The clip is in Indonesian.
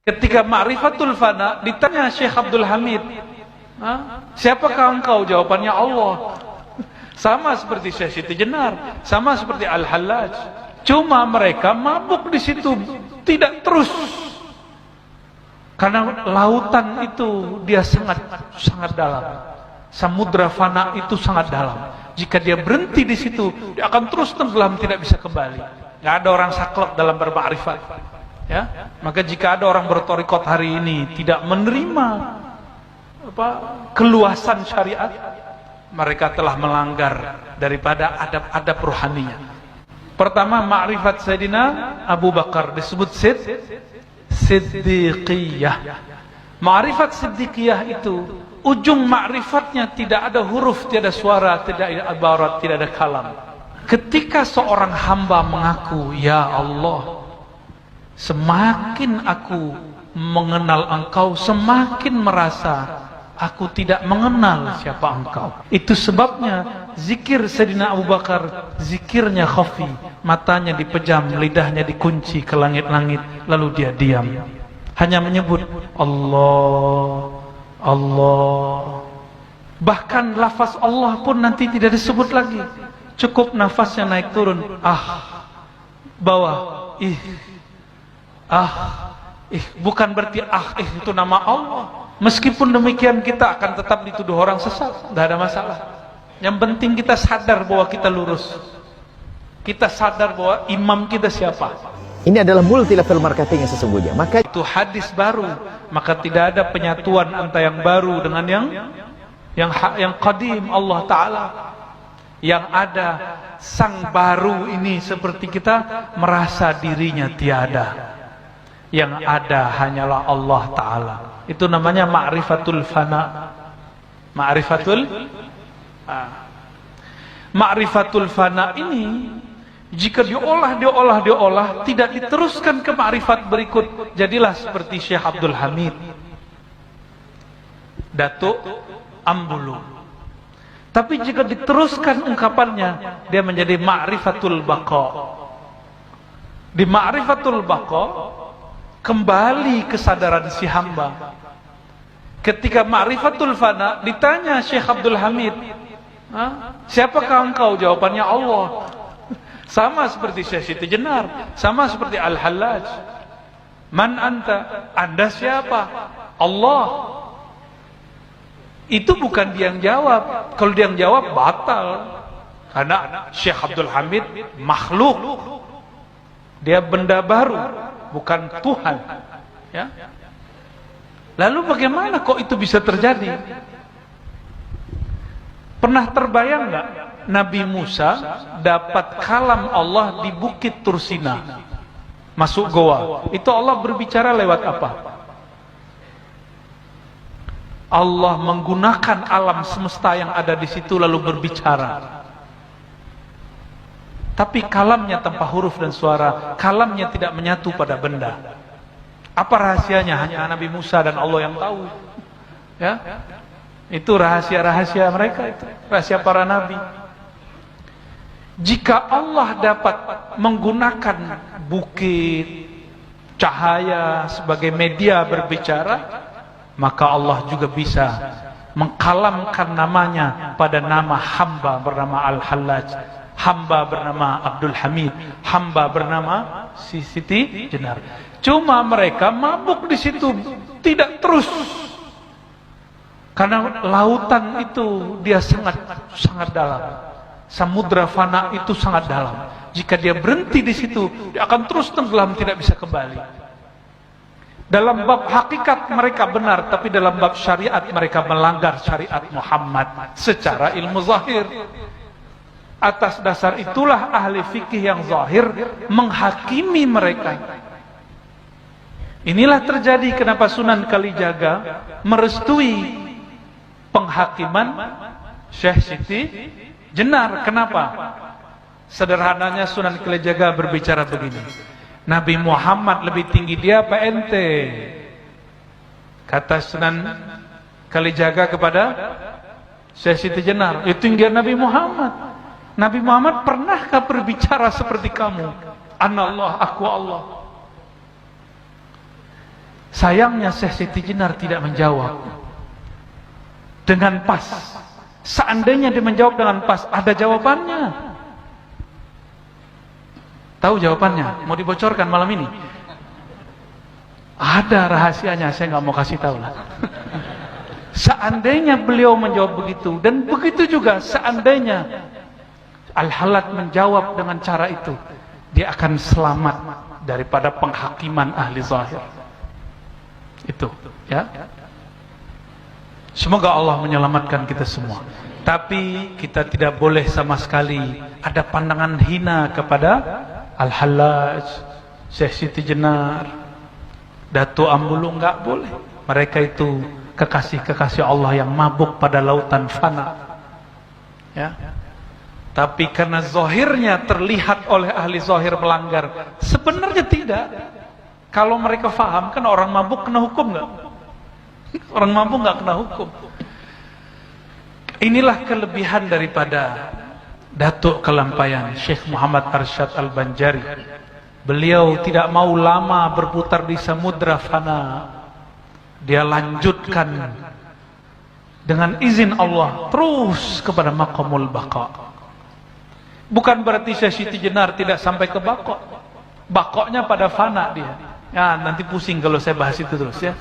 Ketika ma'rifatul fana ditanya Syekh Abdul Hamid, siapakah engkau? Jawabannya Allah. Sama seperti Syekh Siti Jenar, sama seperti Al-Hallaj. Cuma mereka mabuk di situ, tidak terus. Karena lautan itu dia sangat dalam. Samudra fana itu sangat dalam. Jika dia berhenti di situ, dia akan terus tenggelam, tidak bisa kembali. Gak ada orang saklek dalam bermakrifat. Ya, maka jika ada orang bertorikot hari ini tidak menerima keluasan syariat, mereka telah melanggar daripada adab-adab rohaninya. Pertama, ma'rifat Sayyidina Abu Bakar disebut Siddiqiyah. Ma'rifat Siddiqiyah itu ujung ma'rifatnya tidak ada huruf, tidak ada suara, tidak ada ibarat, tidak ada kalam. Ketika seorang hamba mengaku, ya Allah, semakin aku mengenal engkau, semakin merasa aku tidak mengenal siapa engkau. Itu sebabnya zikir Sayyidina Abu Bakar, zikirnya khafi, matanya dipejam, lidahnya dikunci ke langit-langit, lalu dia diam. Hanya menyebut Allah, Allah. Bahkan lafaz Allah pun nanti tidak disebut lagi. Cukup nafasnya naik turun, bawah, bukan berarti itu nama Allah. Meskipun demikian kita akan tetap dituduh orang sesat, tidak ada masalah. Yang penting kita sadar bahwa kita lurus. Kita sadar bahwa imam kita siapa. Ini adalah multi level marketing yang sesungguhnya. Maka itu hadis baru, maka tidak ada penyatuan antara yang baru dengan yang qadim Allah Ta'ala. Yang ada sang baru ini seperti kita merasa dirinya tiada. Yang ada hanyalah Allah Ta'ala. Itu namanya ma'rifatul fana. Ma'rifatul fana ini jika diolah tidak diteruskan ke ma'rifat berikut, jadilah seperti Syekh Abdul Hamid, Datuk Ambulu. Tapi jika diteruskan ungkapannya, dia menjadi ma'rifatul baqa. Di ma'rifatul baqa kembali kesadaran si hamba. Ketika ma'rifatul fana ditanya Syekh Abdul Hamid, siapakah engkau? Jawabannya Allah. Sama seperti Syekh Siti Jenar, sama seperti Al-Hallaj. Man anta? Anda siapa? Allah. Itu bukan dia yang jawab. Kalau dia yang jawab batal. Karena Syekh Abdul Hamid makhluk. Dia benda baru, bukan Tuhan. Ya. Lalu bagaimana kok itu bisa terjadi? Pernah terbayang nggak Nabi Musa dapat kalam Allah di Bukit Tursina, masuk goa? Itu Allah berbicara lewat apa? Allah menggunakan alam semesta yang ada di situ lalu berbicara. Tapi kalamnya tanpa huruf dan suara, kalamnya tidak menyatu pada benda. Apa rahasianya? Hanya Nabi Musa dan Allah yang tahu. Ya, itu rahasia-rahasia mereka, itu rahasia para nabi. Jika Allah dapat menggunakan bukit, cahaya sebagai media berbicara, maka Allah juga bisa mengkalamkan namanya pada nama hamba bernama Al-Hallaj, hamba bernama Abdul Hamid, hamba bernama Siti Jenar. Cuma mereka mabuk di situ, tidak terus. Karena lautan itu dia sangat dalam. Samudra fana itu sangat dalam. Jika dia berhenti di situ, dia akan terus tenggelam, tidak bisa kembali. Dalam bab hakikat mereka benar, tapi dalam bab syariat mereka melanggar syariat Muhammad secara ilmu zahir. Atas dasar itulah ahli fikih yang zahir menghakimi mereka. Inilah terjadi kenapa Sunan Kalijaga merestui penghakiman Syekh Siti Jenar. Kenapa? Sederhananya Sunan Kalijaga berbicara begini, Nabi Muhammad lebih tinggi dia apa ente? Kata Sunan Kalijaga kepada Syekh Siti Jenar, itu tinggi Nabi Muhammad. Nabi Muhammad pernahkah berbicara seperti kamu? Anallah, aku Allah. Sayangnya Syekh Siti Jenar tidak menjawab dengan pas. Seandainya dia menjawab dengan pas, ada jawabannya. Tahu jawabannya? Mau dibocorkan malam ini? Ada rahasianya, saya nggak mau kasih tahu lah. Seandainya beliau menjawab begitu, dan begitu juga seandainya Al-Hallaj menjawab dengan cara itu, dia akan selamat daripada penghakiman ahli zahir. Itu, ya. Semoga Allah menyelamatkan kita semua. Tapi kita tidak boleh sama sekali ada pandangan hina kepada Al-Hallaj, Syekh Siti Jenar, Datuk Ambulu, enggak boleh. Mereka itu kekasih-kekasih Allah yang mabuk pada lautan fana. Ya. Tapi karena zahirnya terlihat oleh ahli zahir melanggar, sebenarnya tidak. Kalau mereka faham, kan orang mabuk kena hukum enggak? Orang mabuk enggak kena hukum. Inilah kelebihan daripada Datuk Kelampayan Syekh Muhammad Arsyad Al-Banjari. Beliau tidak mau lama berputar di samudra fana. Dia lanjutkan dengan izin Allah terus kepada maqamul baqa. Bukan berarti Syekh Siti Jenar tidak sampai ke baqa. Baqanya pada fana dia. Ya, nanti pusing kalau saya bahas itu terus ya.